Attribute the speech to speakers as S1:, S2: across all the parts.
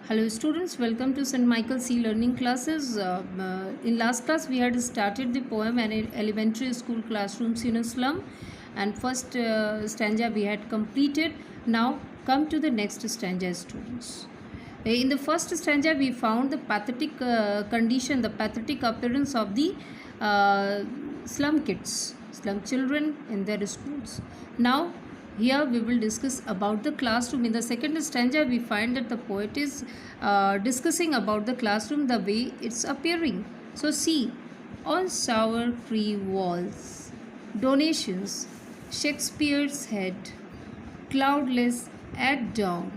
S1: Hello students, welcome to St. Michael's e-learning classes. In last class we had started the poem and elementary school classrooms in a slum, and first stanza we had completed. Now come to the next stanza, students. In the first stanza we found the pathetic condition, the pathetic appearance of the slum kids, slum children in their schools. Now here we will discuss about the classroom. In the second stanza we find that the poet is discussing about the classroom, the way it's appearing. So see, on sour free walls, donations, Shakespeare's head, cloudless at dawn,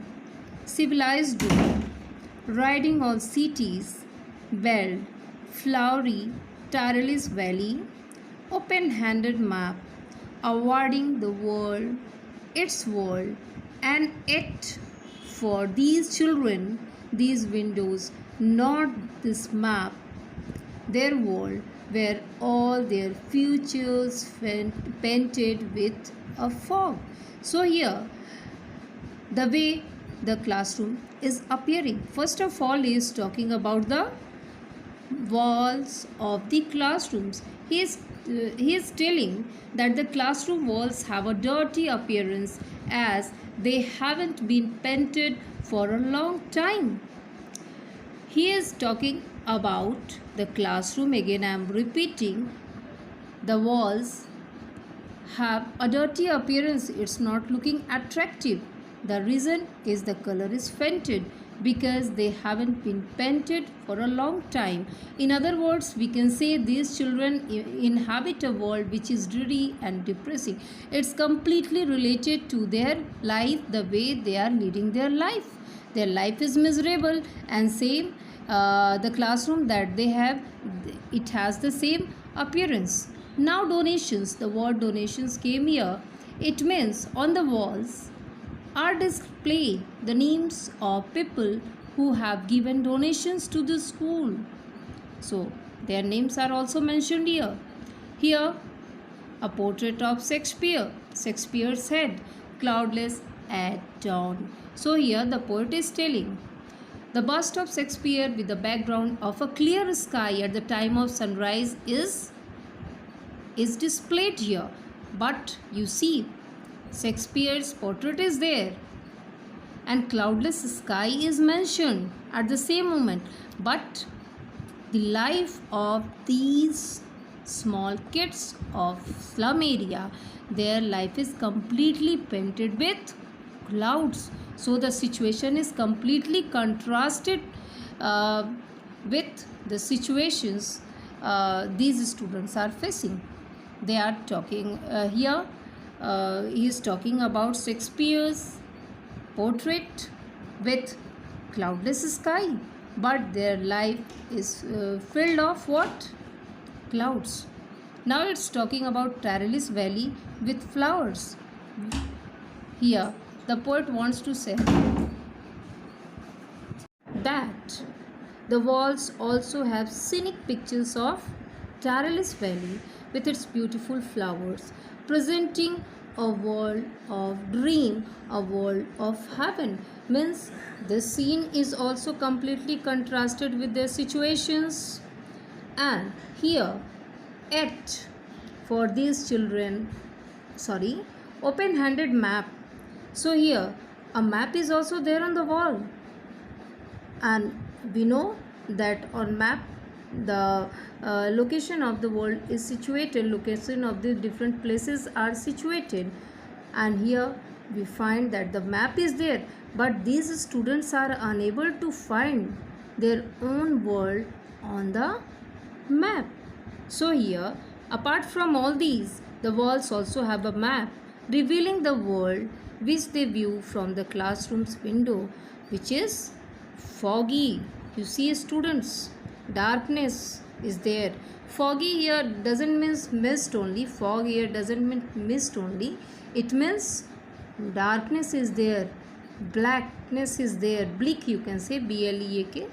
S1: civilized dawn, riding on cities, belled, flowery, tireless valley, open-handed map, awarding the world its world, and it for these children, these windows, not this map, their world, where all their futures painted with a fog. So here the way the classroom is appearing, first of all he is talking about the walls of the classrooms. He is telling that the classroom walls have a dirty appearance as they haven't been painted for a long time. He is talking about the classroom. Again I am repeating, the walls have a dirty appearance, it's not looking attractive. The reason is the color is faded because they haven't been painted for a long time. In other words, we can say these children inhabit a world which is dreary and depressing. It's completely related to their life, the way they are leading their life. Their life is miserable, and same the classroom that they have, it has the same appearance. Now donations, the word donations came here. It means on the walls are displayed the names of people who have given donations to the school. So their names are also mentioned here. Here a portrait of Shakespeare, Shakespeare's head, cloudless at dawn. So here the poet is telling the bust of Shakespeare with the background of a clear sky at the time of sunrise is displayed here. But you see, Shakespeare's portrait is there and cloudless sky is mentioned at the same moment, but the life of these small kids of slum area, their life is completely painted with clouds. So the situation is completely contrasted with the situations these students are facing. They are talking here he is talking about Shakespeare's portrait with cloudless sky, but their life is filled of what? Clouds. Now it's talking about Tireless Valley with flowers. Here the poet wants to say that the walls also have scenic pictures of Tireless Valley with its beautiful flowers, presenting a world of dream, a world of heaven. Means the scene is also completely contrasted with their situations. And here, at for these children, open-handed map. So here a map is also there on the wall, and we know that on map the location of the world is situated, location of the different places are situated, and here we find that the map is there, but these students are unable to find their own world on the map. So here, apart from all these, the walls also have a map revealing the world which they view from the classroom's window, which is foggy. You see, students, darkness is there. Foggy here doesn't mean mist only. Fog here doesn't mean mist only. It means darkness is there, blackness is there, bleak, you can say, bleak,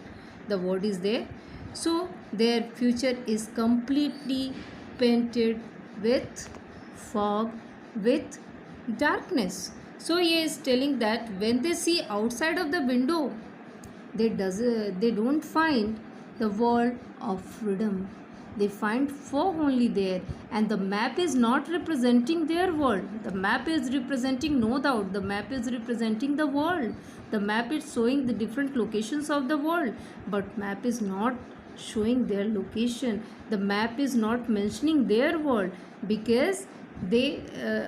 S1: the word is there. So their future is completely painted with fog, with darkness. So he is telling that when they see outside of the window, they don't find the world of freedom. They find fog only there, and the map is not representing their world. The map is representing, no doubt, the map is representing the world. The map is showing the different locations of the world, but map is not showing their location. The map is not mentioning their world, because they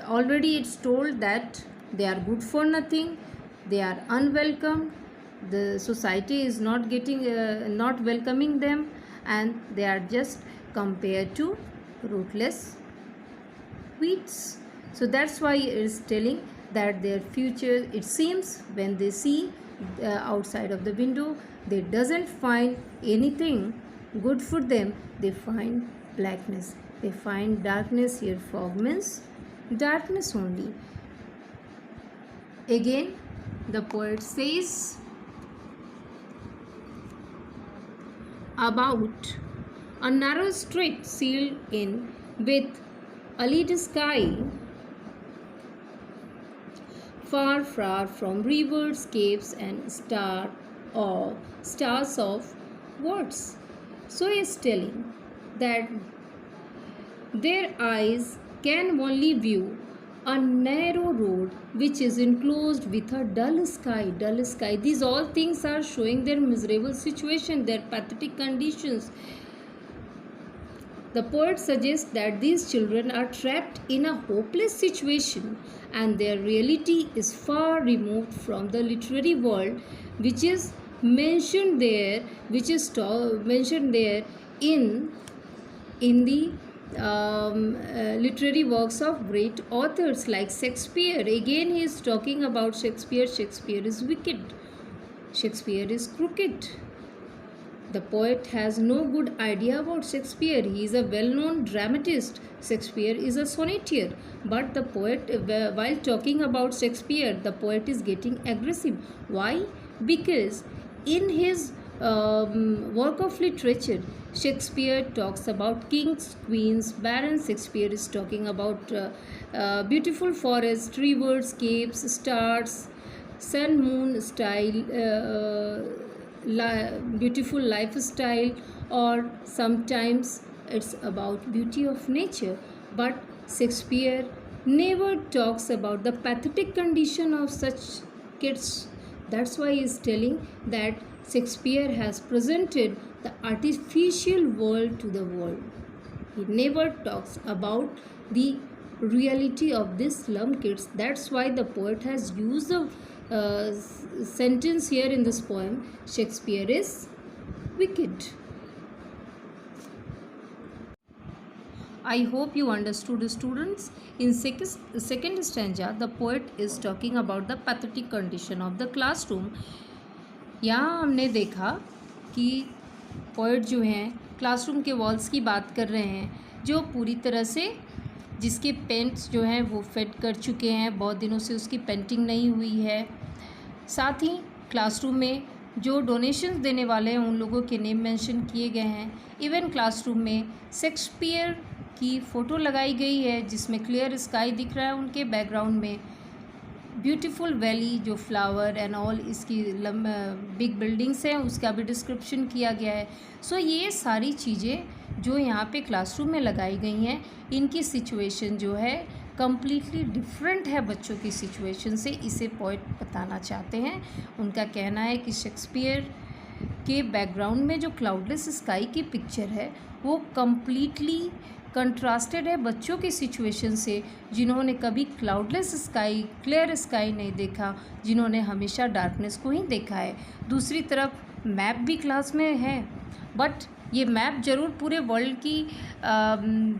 S1: already it's told that they are good for nothing, they are unwelcome, the society is not not welcoming them, and they are just compared to rootless weeds. So that's why it is telling that their future, it seems, when they see outside of the window, they doesn't find anything good for them. They find blackness, they find darkness. Here fog means darkness only. Again the poet says about a narrow street sealed in with a lead sky, far, far from rivers, caves, and stars of words. So he is telling that their eyes can only view a narrow road which is enclosed with a dull sky. Dull sky. These all things are showing their miserable situation, their pathetic conditions. The poet suggests that these children are trapped in a hopeless situation, and their reality is far removed from the literary world which is mentioned there, in the literary works of great authors like Shakespeare. Again he is talking about Shakespeare. Shakespeare is wicked, Shakespeare is crooked. The poet has no good idea about Shakespeare. He is a well-known dramatist. Shakespeare is a sonneteer. But the poet, while talking about Shakespeare, the poet is getting aggressive. Why? Because in his work of literature, Shakespeare talks about kings, queens, barons. Shakespeare is talking about beautiful forests, rivers, caves, stars, sun, moon style, beautiful lifestyle, or sometimes it's about beauty of nature. But Shakespeare never talks about the pathetic condition of such kids. That's why he is telling that Shakespeare has presented the artificial world to the world. He never talks about the reality of these slum kids. That's why the poet has used the sentence here in this poem, Shakespeare is wicked. I hope you understood, students. In second stanza, the poet is talking about the pathetic condition of the classroom. यहाँ हमने देखा कि poet जो हैं classroom के walls की बात कर रहे हैं, जो पूरी तरह से जिसके पेंट्स जो हैं वो फेड कर चुके हैं, बहुत दिनों से उसकी पेंटिंग नहीं हुई है। साथ ही क्लासरूम में जो डोनेशंस देने वाले हैं उन लोगों के नेम मेंशन किए गए हैं। इवन क्लासरूम में शेक्सपियर की फ़ोटो लगाई गई है जिसमें क्लियर स्काई दिख रहा है उनके बैकग्राउंड में, ब्यूटीफुल वैली जो फ्लावर एंड ऑल, इसकी बिग बिल्डिंग्स हैं उसका भी डिस्क्रिप्शन किया गया है। सो ये सारी चीज़ें जो यहाँ पे क्लासरूम में लगाई गई हैं, इनकी सिचुएशन जो है कम्प्लीटली डिफरेंट है बच्चों की सिचुएशन से, इसे पोएट बताना चाहते हैं। उनका कहना है कि शेक्सपियर के बैकग्राउंड में जो क्लाउडलेस स्काई की पिक्चर है वो कम्प्लीटली कंट्रास्टेड है बच्चों की सिचुएशन से, जिन्होंने कभी क्लाउडलेस स्काई, क्लियर स्काई नहीं देखा, जिन्होंने हमेशा डार्कनेस को ही देखा है। दूसरी तरफ मैप भी क्लास में है, बट ये मैप ज़रूर पूरे वर्ल्ड की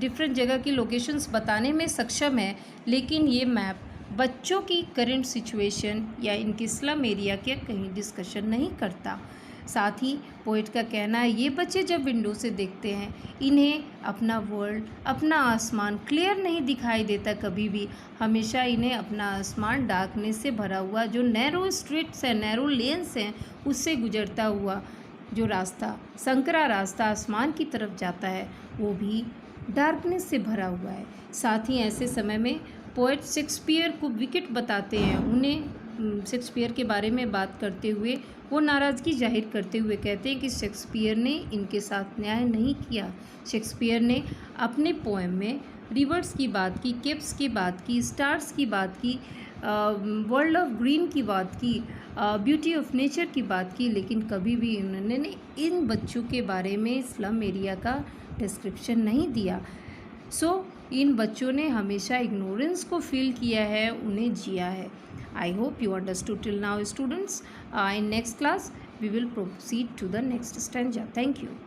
S1: डिफरेंट जगह की लोकेशंस बताने में सक्षम है, लेकिन ये मैप बच्चों की करंट सिचुएशन या इनकी स्लम एरिया के कहीं डिस्कशन नहीं करता। साथ ही पोएट का कहना है ये बच्चे जब विंडो से देखते हैं इन्हें अपना वर्ल्ड, अपना आसमान क्लियर नहीं दिखाई देता कभी भी, हमेशा इन्हें अपना आसमान डार्कनेस से भरा हुआ, जो नैरो स्ट्रीट्स हैं, नैरो लेन्स हैं, उससे गुजरता हुआ जो रास्ता, संकरा रास्ता आसमान की तरफ जाता है, वो भी डार्कनेस से भरा हुआ है। साथ ही ऐसे समय में पोएट शेक्सपियर को विकेट बताते हैं, उन्हें शेक्सपियर के बारे में बात करते हुए वो नाराज़गी जाहिर करते हुए कहते हैं कि शेक्सपियर ने इनके साथ न्याय नहीं किया। शेक्सपियर ने अपने पोएम में रिवर्स की बात की, केप्स की बात की, स्टार्स की बात की, वर्ल्ड ऑफ ग्रीन की बात की, ब्यूटी ऑफ नेचर की बात की, लेकिन कभी भी उन्होंने इन बच्चों के बारे में स्लम एरिया का डिस्क्रिप्शन नहीं दिया। इन बच्चों ने हमेशा इग्नोरेंस को फील किया है, उन्हें जिया है। I hope you understood till now, students. In next class we will proceed to the next stanza. Thank you.